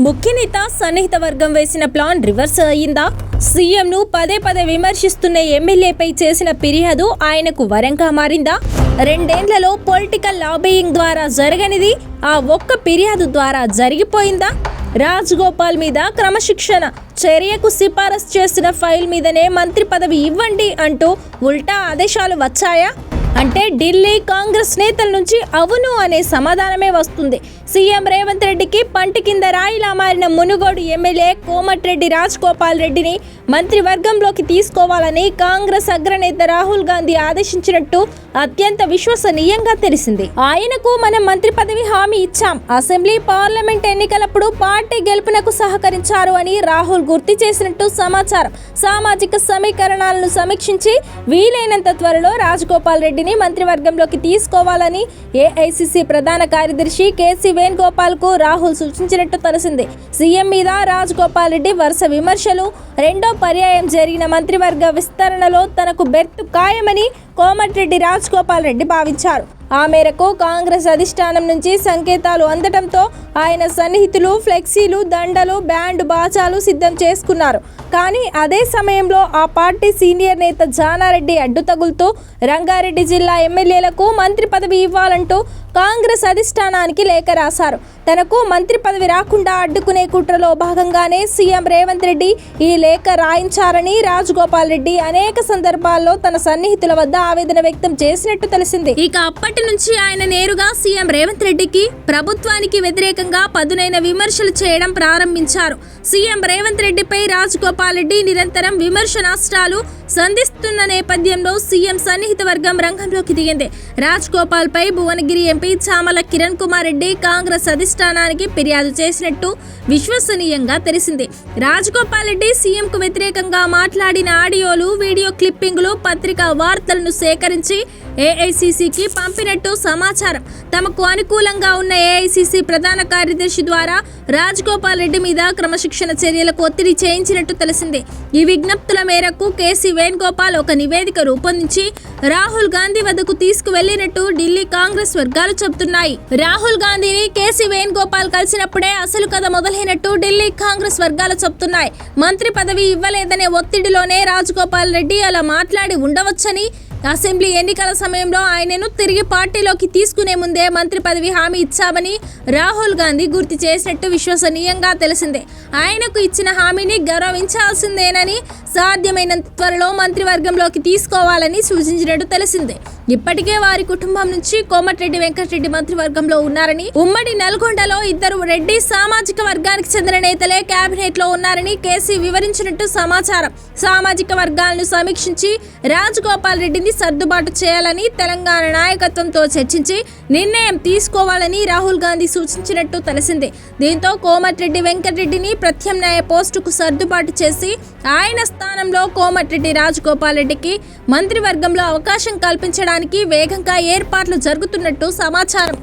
ముఖ్య నేత సన్నిహిత వర్గం వేసిన ప్లాన్ రివర్స్ అయ్యిందా? సీఎంను పదే పదే విమర్శిస్తున్న ఎమ్మెల్యేపై చేసిన ఫిర్యాదు ఆయనకు వరంగా మారిందా? రెండేళ్లలో పొలిటికల్ లాబీయింగ్ ద్వారా జరగనిది ఆ ఒక్క ఫిర్యాదు ద్వారా జరిగిపోయిందా? రాజగోపాల్ మీద క్రమశిక్షణ చర్యకు సిఫారసు చేసిన ఫైల్ మీదనే మంత్రి పదవి ఇవ్వండి అంటూ ఉల్టా ఆదేశాలు వచ్చాయా? అంటే ఢిల్లీ కాంగ్రెస్ నేతల నుంచి అవును అనే సమాధానమే వస్తుంది. సీఎం రేవంత్ రెడ్డికి పంటి కింద రాయిలా మారిన మునుగోడు ఎమ్మెల్యే కోమటిరెడ్డి రాజగోపాల్ రెడ్డిని మంత్రివర్గంలోకి తీసుకోవాలని కాంగ్రెస్ అగ్రనేత రాహుల్ గాంధీ ఆదేశించినట్టు అత్యంత విశ్వసనీయంగా తెలిసింది. ఆయనకు మనం మంత్రి పదవి హామీ ఇచ్చాం, అసెంబ్లీ పార్లమెంట్ ఎన్నికలప్పుడు పార్టీ గెలుపునకు సహకరించారు అని రాహుల్ గుర్తు చేసినట్టు సమాచారం. సామాజిక సమీకరణాలను సమీక్షించి వీలైనంత త్వరలో రాజగోపాల్ రెడ్డిని మంత్రివర్గంలోకి తీసుకోవాలని ఏఐసిసి ప్రధాన కార్యదర్శి కేసీ వేణుగోపాల్ కు రాహుల్ సూచించినట్టు తెలిసింది. సీఎం మీద రాజగోపాల్ రెడ్డి వరుస విమర్శలు, రెండో పర్యాయం జరిగిన మంత్రివర్గ విస్తరణలో తనకు బెర్తు ఖాయమని కోమటిరెడ్డి రాజగోపాల్ రెడ్డి భావించారు. ఆ మేరకు కాంగ్రెస్ అధిష్టానం నుంచి సంకేతాలు అందడంతో ఆయన సన్నిహితులు ఫ్లెక్సీలు, దండలు, బ్యాండ్ బాజాలు సిద్ధం చేసుకున్నారు. కానీ అదే సమయంలో ఆ పార్టీ సీనియర్ నేత జానారెడ్డి అడ్డు తగులుతూ రంగారెడ్డి జిల్లా ఎమ్మెల్యేలకు మంత్రి పదవి ఇవ్వాలంటూ కాంగ్రెస్ అధిష్టానానికి లేఖ రాశారు. తనకు మంత్రి పదవి రాకుండా అడ్డుకునే కుట్రలో భాగంగానే సీఎం రేవంత్ రెడ్డి ఈ లేఖ రాయించారని రాజగోపాల్ రెడ్డి అనేక సందర్భాల్లో తన సన్నిహితుల వద్ద ఆవేదన వ్యక్తం చేసినట్టు తెలిసింది. ఇక అప్పటి నుంచి ఆయన నేరుగా సీఎం రేవంత్ రెడ్డికి, ప్రభుత్వానికి వ్యతిరేకంగా పదునైన విమర్శలు చేయడం ప్రారంభించారు. సీఎం రేవంత్ రెడ్డిపై రాజగోపాల్ రెడ్డి నిరంతరం విమర్శనాస్త్రాలు సంధిస్తున్న నేపథ్యంలో సీఎం సన్నిహిత వర్గం రంగంలోకి దిగింది. రాజగోపాల్ పై భువనగిరి ఎంపీ చామల కిరణ్ కుమార్ రెడ్డి కాంగ్రెస్ అధిష్టానానికి ఫిర్యాదు చేసినట్టు విశ్వసనీయంగా తెలిసింది. రాజగోపాల్ రెడ్డి సీఎంకు వ్యతిరేకంగా మాట్లాడిన ఆడియోలు, వీడియో క్లిప్పింగ్లు, పత్రికా వార్తలను సేకరించి ఏఐసిసికి పంపినట్టు సమాచారం. తమకు అనుకూలంగా ఉన్న ఏఐసిసి ప్రధాన కార్యదర్శి ద్వారా రాజగోపాల్ రెడ్డి మీద క్రమశిక్షణ చర్యలకు ఒత్తిడి చేయించినట్టు తెలిసింది. ఈ విజ్ఞప్తుల మేరకు కేసీ వేణుగోపాల్ ఒక నివేదిక రూపొందించి రాహుల్ గాంధీ వద్దకు తీసుకువెళ్లినట్టు ఢిల్లీ కాంగ్రెస్ వర్గాలు చెబుతున్నాయి. రాహుల్ గాంధీని కేసీ వేణుగోపాల్ కలిసినప్పుడే అసలు కథ మొదలైనట్టు ఢిల్లీ కాంగ్రెస్ వర్గాలు చెబుతున్నాయి. మంత్రి పదవి ఇవ్వలేదనే ఒత్తిడిలోనే రాజగోపాల్ రెడ్డి అలా మాట్లాడి ఉండవచ్చని, అసెంబ్లీ ఎన్నికల సమయంలో ఆయనను తిరిగి పార్టీలోకి తీసుకునే ముందే మంత్రి పదవి హామీ ఇచ్చామని రాహుల్ గాంధీ గుర్తు చేసినట్టు విశ్వసనీయంగా తెలిసిందే. ఆయనకు ఇచ్చిన హామీని గౌరవించాల్సిందేనని, సాధ్యమైనంత త్వరలో మంత్రివర్గంలోకి తీసుకోవాలని సూచించినట్టు తెలిసిందే. ఇప్పటికే వారి కుటుంబం నుంచి కోమటిరెడ్డి వెంకటరెడ్డి మంత్రివర్గంలో ఉన్నారని, ఉమ్మడి నల్గొండలో ఇద్దరు రెడ్డి సామాజిక వర్గానికి చెందిన నేతలే కేబినెట్ లో ఉన్నారని కేసీ వివరించినట్టు సమాచారం. సామాజిక వర్గాలను సమీక్షించి రాజగోపాల్ రెడ్డిని సర్దుబాటు చేయాలని తెలంగాణ నాయకత్వంతో చర్చించి నిర్ణయం తీసుకోవాలని రాహుల్ గాంధీ సూచించినట్టు తెలిసింది. దీంతో కోమటిరెడ్డి వెంకటరెడ్డిని ప్రత్యామ్నాయ పోస్టుకు సర్దుబాటు చేసి ఆయన స్థానంలో కోమటిరెడ్డి రాజగోపాల్ రెడ్డికి మంత్రివర్గంలో అవకాశం కల్పించడానికి వేగంగా ఏర్పాట్లు జరుగుతున్నట్టు సమాచారం.